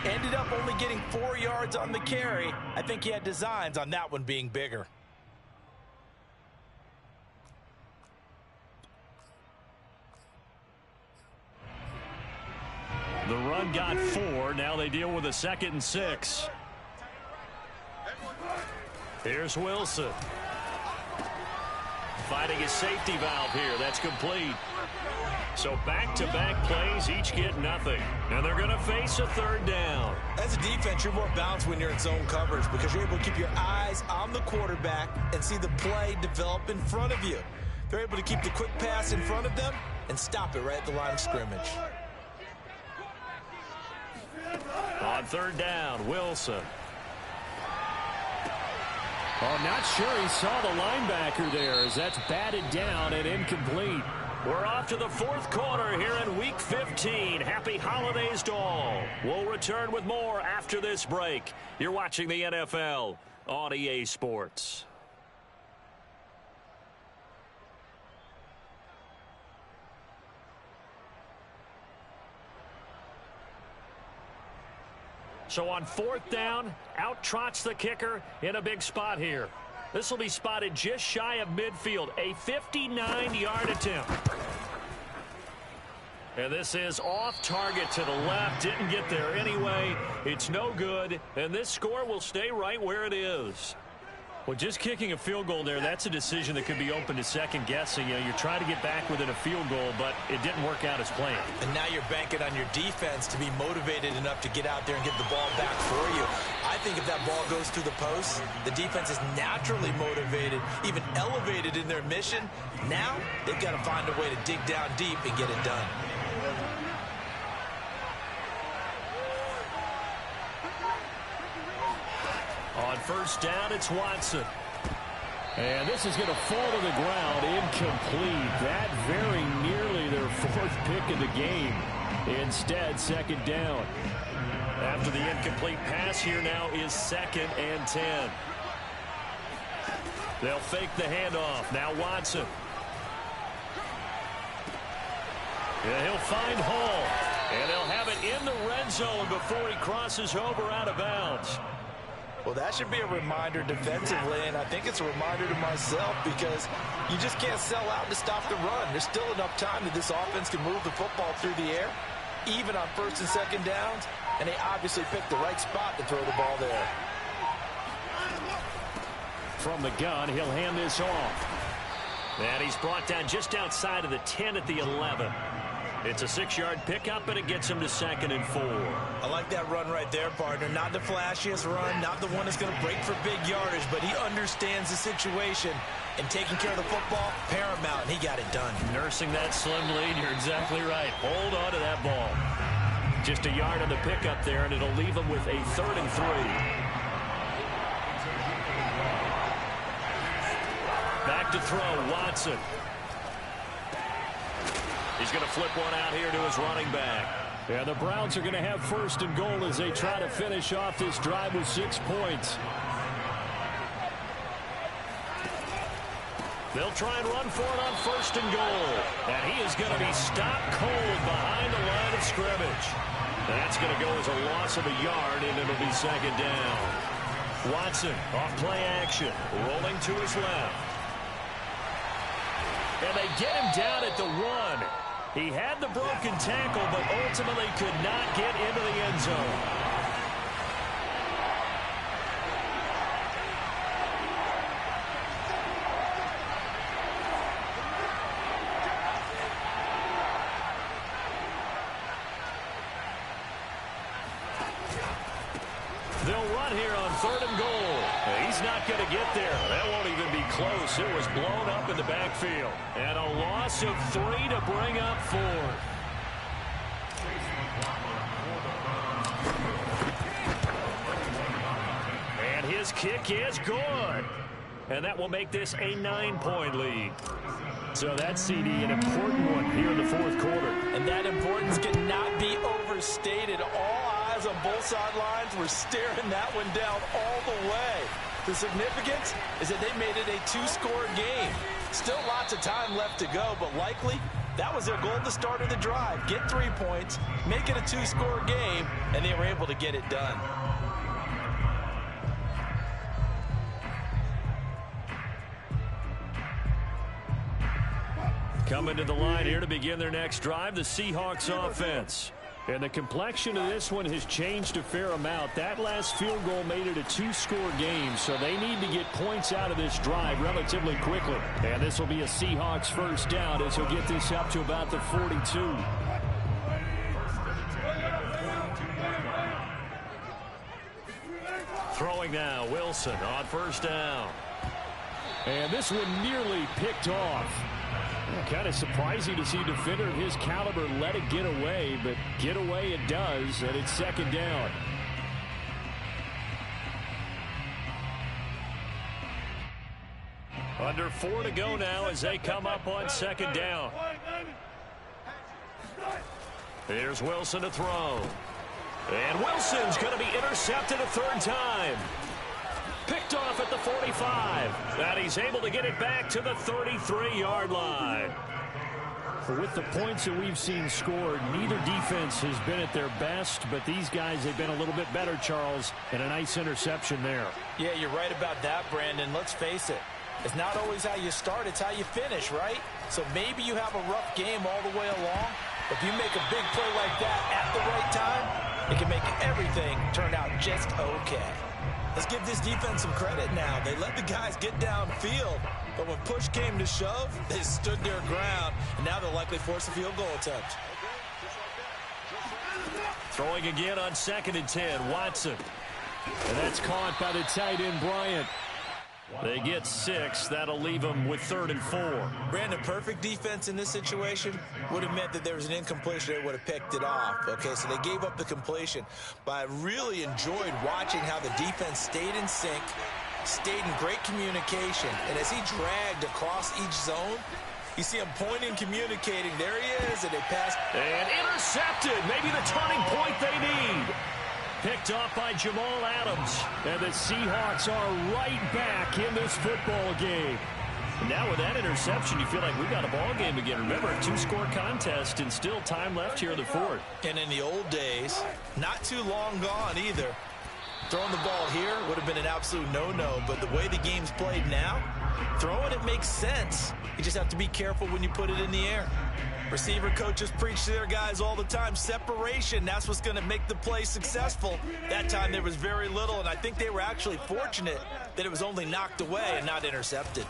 Ended up only getting 4 yards on the carry. I think he had designs on that one being bigger. The run got 4. Now they deal with a 2nd and 6. Here's Wilson. Finding his safety valve here. That's complete. So back-to-back plays, each get nothing. And they're going to face a 3rd down. As a defense, you're more balanced when you're in zone coverage because you're able to keep your eyes on the quarterback and see the play develop in front of you. They're able to keep the quick pass in front of them and stop it right at the line of scrimmage. On 3rd down, Wilson. Oh, not sure he saw the linebacker there as that's batted down and incomplete. We're off to the 4th quarter here in Week 15. Happy holidays to all. We'll return with more after this break. You're watching the NFL on EA Sports. So on 4th down, out trots the kicker in a big spot here. This will be spotted just shy of midfield, a 59-yard attempt. And this is off target to the left. Didn't get there anyway. It's no good, and this score will stay right where it is. Well, just kicking a field goal there, that's a decision that could be open to second guessing. You know, you're trying to get back within a field goal, but it didn't work out as planned. And now you're banking on your defense to be motivated enough to get out there and get the ball back for you. I think if that ball goes through the post, the defense is naturally motivated, even elevated in their mission. Now they've got to find a way to dig down deep and get it done. On 1st down, it's Watson. And this is going to fall to the ground, incomplete. That very nearly their 4th pick of the game. Instead, 2nd down. After the incomplete pass, here now is 2nd and 10. They'll fake the handoff. Now Watson. Yeah, he'll find Hall. And they'll have it in the red zone before he crosses over out of bounds. Well, that should be a reminder defensively, and I think it's a reminder to myself because you just can't sell out to stop the run. There's still enough time that this offense can move the football through the air, even on 1st and 2nd downs, and they obviously picked the right spot to throw the ball there. From the gun, he'll hand this off. And he's brought down just outside of the 10 at the 11. It's a 6-yard pickup, and it gets him to 2nd and 4. I like that run right there, partner. Not the flashiest run, not the one that's going to break for big yardage, but he understands the situation, and taking care of the football, paramount, and he got it done. Nursing that slim lead, you're exactly right. Hold on to that ball. Just a yard on the pickup there, and it'll leave him with a 3rd and 3. Back to throw, Watson. He's going to flip one out here to his running back. Yeah, the Browns are going to have 1st and goal as they try to finish off this drive with 6 points. They'll try and run for it on 1st and goal. And he is going to be stopped cold behind the line of scrimmage. That's going to go as a loss of a yard, and it'll be 2nd down. Watson off play action, rolling to his left. And they get him down at the 1. He had the broken tackle, but ultimately could not get into the end zone. They'll run here on 3rd and goal. He's not going to get there. That won't even be close. It was blown up in the backfield. And a loss of 3 to bring up 4th. And his kick is good. And that will make this a 9-point lead. So that's, CD, an important one here in the 4th quarter. And that importance cannot be overstated. All eyes on both sidelines were staring that one down all the way. The significance is that they made it a 2-score game. Still lots of time left to go, but likely That was their goal at the start of the drive. Get 3 points, make it a 2-score game, and they were able to get it done. Coming to the line here to begin their next drive, the Seahawks offense. And the complexion of this one has changed a fair amount. That last field goal made it a 2-score game, so they need to get points out of this drive relatively quickly. And this will be a Seahawks first down as he'll get this up to about the 42. Throwing now, Wilson on first down. And this one nearly picked off. Kind of surprising to see a defender of his caliber let it get away, but get away it does, and it's second down. Under 4 to go now as they come up on second down. Here's Wilson to throw. And Wilson's going to be intercepted a third time. Picked off at the 45. And he's able to get it back to the 33-yard line. With the points that we've seen scored, neither defense has been at their best, but these guys have been a little bit better, Charles, and a nice interception there. Yeah, you're right about that, Brandon. Let's face it. It's not always how you start, it's how you finish, right? So maybe you have a rough game all the way along, but if you make a big play like that at the right time, it can make everything turn out just okay. Let's give this defense some credit now. They let the guys get downfield, but when push came to shove, they stood their ground, and now they'll likely force a field goal attempt. Throwing again on 2nd and 10, Watson. And that's caught by the tight end, Bryant. They get 6. That'll leave them with 3rd and 4. Brandon, perfect defense in this situation would have meant that there was an incompletion. They would have picked it off. Okay, so they gave up the completion. But I really enjoyed watching how the defense stayed in sync, stayed in great communication. And as he dragged across each zone, you see him pointing, communicating. There he is, and they passed. And intercepted. Maybe the turning point they need. Picked off by Jamal Adams. And the Seahawks are right back in this football game. And now with that interception, you feel like we got a ball game again. Remember, a 2-score contest and still time left here in the 4th. And in the old days, not too long gone either, throwing the ball here would have been an absolute no-no. But the way the game's played now, throwing it makes sense. You just have to be careful when you put it in the air. Receiver coaches preach to their guys all the time. Separation, that's what's going to make the play successful. That time there was very little, and I think they were actually fortunate that it was only knocked away and not intercepted.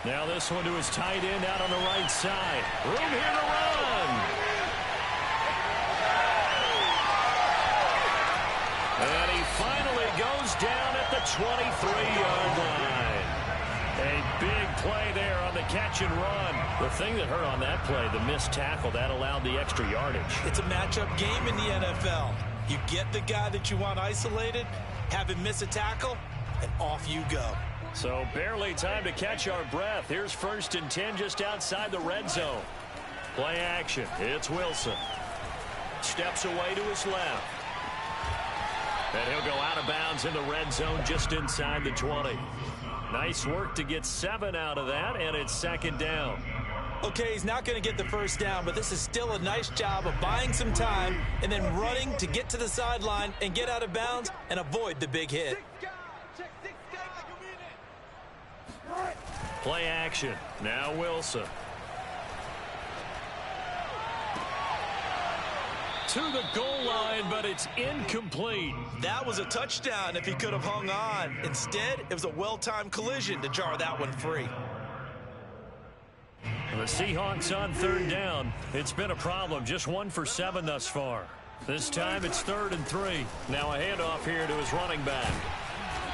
Now this one to his tight end out on the right side. Room here to run. And he finally goes down at the 23-yard line. A big play there on the catch and run. The thing that hurt on that play, the missed tackle, that allowed the extra yardage. It's a matchup game in the NFL. You get the guy that you want isolated, have him miss a tackle, and off you go. So barely time to catch our breath. Here's 1st and 10 just outside the red zone. Play action. It's Wilson. Steps away to his left. And he'll go out of bounds in the red zone just inside the 20. Nice work to get 7 out of that, and it's 2nd down. Okay, he's not going to get the first down, but this is still a nice job of buying some time and then running to get to the sideline and get out of bounds and avoid the big hit. Play action. Now Wilson. To the goal line, but it's incomplete. That was a touchdown if he could have hung on. Instead, it was a well-timed collision to jar that one free. The Seahawks on 3rd down. It's been a problem. Just 1 for 7 thus far. This time it's 3rd and 3. Now a handoff here to his running back.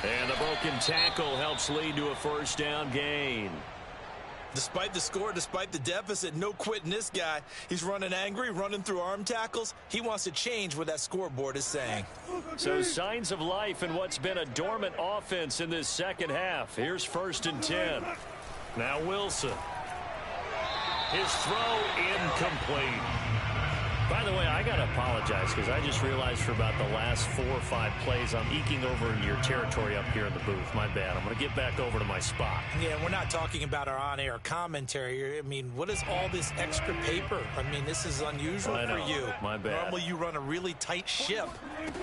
And the broken tackle helps lead to a first down gain. Despite the score, despite the deficit, no quitting this guy. He's running angry, running through arm tackles. He wants to change what that scoreboard is saying. So signs of life in what's been a dormant offense in this second half. Here's 1st and 10. Now Wilson. His throw incomplete. By the way, I got to apologize because I just realized for about the last 4 or 5 plays, I'm eking over your territory up here in the booth. My bad. I'm going to get back over to my spot. Yeah, we're not talking about our on-air commentary here. I mean, what is all this extra paper? I mean, this is unusual for you. My bad. Normally you run a really tight ship.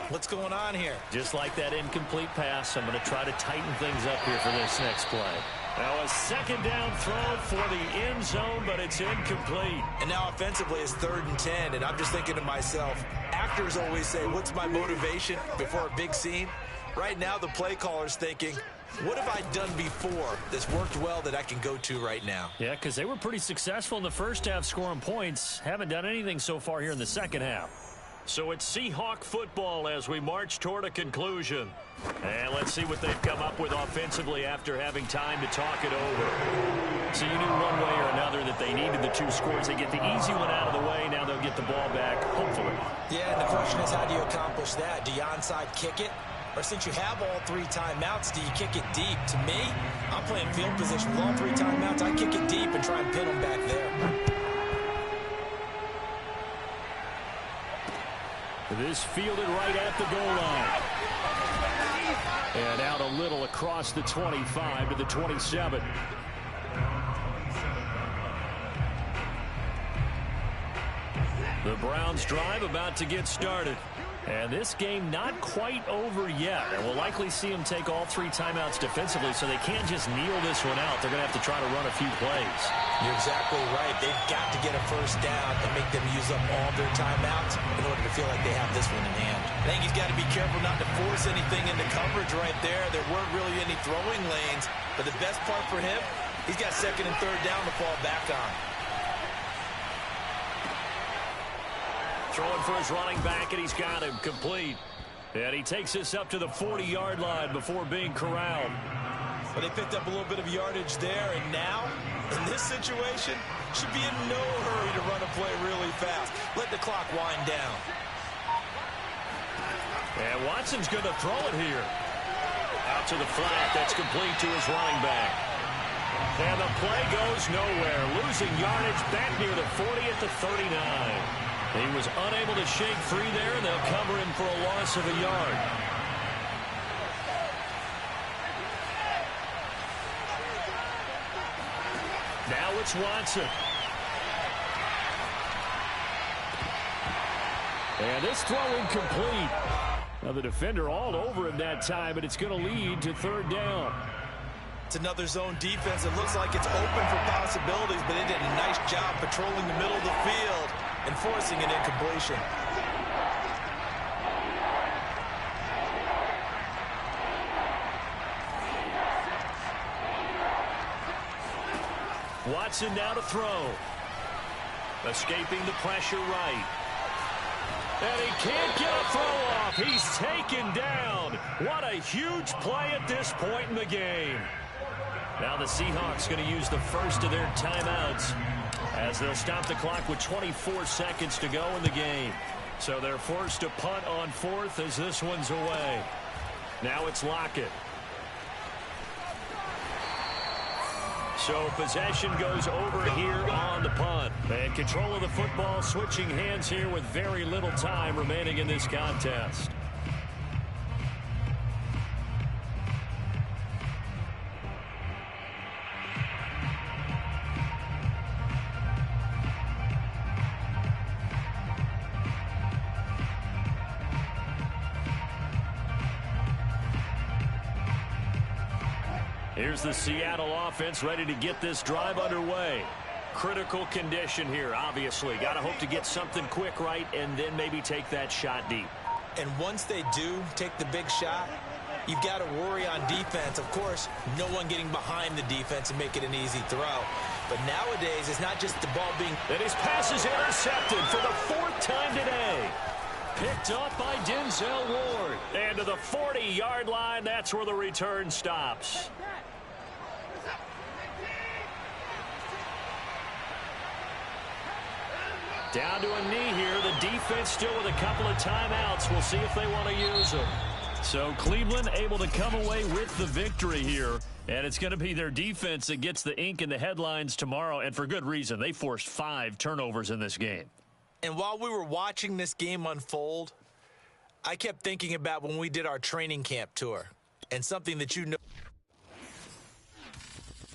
What's going on here? Just like that incomplete pass, I'm going to try to tighten things up here for this next play. Now a second down throw for the end zone, but it's incomplete. And now offensively it's 3rd and 10, and I'm just thinking to myself, actors always say, what's my motivation before a big scene? Right now the play caller's thinking, what have I done before that's worked well that I can go to right now? Yeah, because they were pretty successful in the first half scoring points. Haven't done anything so far here in the second half. So it's Seahawk football as we march toward a conclusion. And let's see what they've come up with offensively after having time to talk it over. So you knew one way or another that they needed the 2 scores. They get the easy one out of the way. Now they'll get the ball back, hopefully. Yeah, and the question is, how do you accomplish that? Do you onside kick it? Or since you have all 3 timeouts, do you kick it deep? To me, I'm playing field position with all 3 timeouts. I kick it deep and try and pin them back there. This fielded right at the goal line. And out a little across the 25 to the 27. The Browns drive about to get started. And this game not quite over yet. And we'll likely see them take all 3 timeouts defensively, so they can't just kneel this one out. They're going to have to try to run a few plays. You're exactly right. They've got to get a first down and make them use up all their timeouts in order to feel like they have this one in hand. I think he's got to be careful not to force anything into coverage right there. There weren't really any throwing lanes. But the best part for him, he's got 2nd and 3rd down to fall back on. Throwing for his running back, and he's got him complete. And he takes this up to the 40-yard line before being corralled. But they picked up a little bit of yardage there, and now, in this situation, should be in no hurry to run a play really fast. Let the clock wind down. And Watson's going to throw it here. Out to the flat. That's complete to his running back. And the play goes nowhere. Losing yardage back near the 40 at the 39. He was unable to shake free there, and they'll cover him for a loss of a yard. Now it's Watson. And this throw incomplete. Now the defender all over him that time, but it's going to lead to 3rd down. It's another zone defense. It looks like it's open for possibilities, but they did a nice job patrolling the middle of the field and forcing an incompletion. Watson now to throw. Escaping the pressure right. And he can't get a throw off. He's taken down. What a huge play at this point in the game. Now the Seahawks going to use the first of their timeouts as they'll stop the clock with 24 seconds to go in the game. So they're forced to punt on 4th as this one's away. Now it's Lockett. So possession goes over here on the punt. And control of the football switching hands here with very little time remaining in this contest. Here's the Seattle offense ready to get this drive underway. Critical condition here, obviously. Got to hope to get something quick right and then maybe take that shot deep. And once they do take the big shot, you've got to worry on defense. Of course, no one getting behind the defense and make it an easy throw. But nowadays, it's not just the ball being... And his pass is intercepted for the 4th time today. Picked up by Denzel Ward. And to the 40-yard line, that's where the return stops. Down to a knee here. The defense still with a couple of timeouts. We'll see if they want to use them. So Cleveland able to come away with the victory here. And it's going to be their defense that gets the ink in the headlines tomorrow. And for good reason. They forced 5 turnovers in this game. And while we were watching this game unfold, I kept thinking about when we did our training camp tour and something that you know.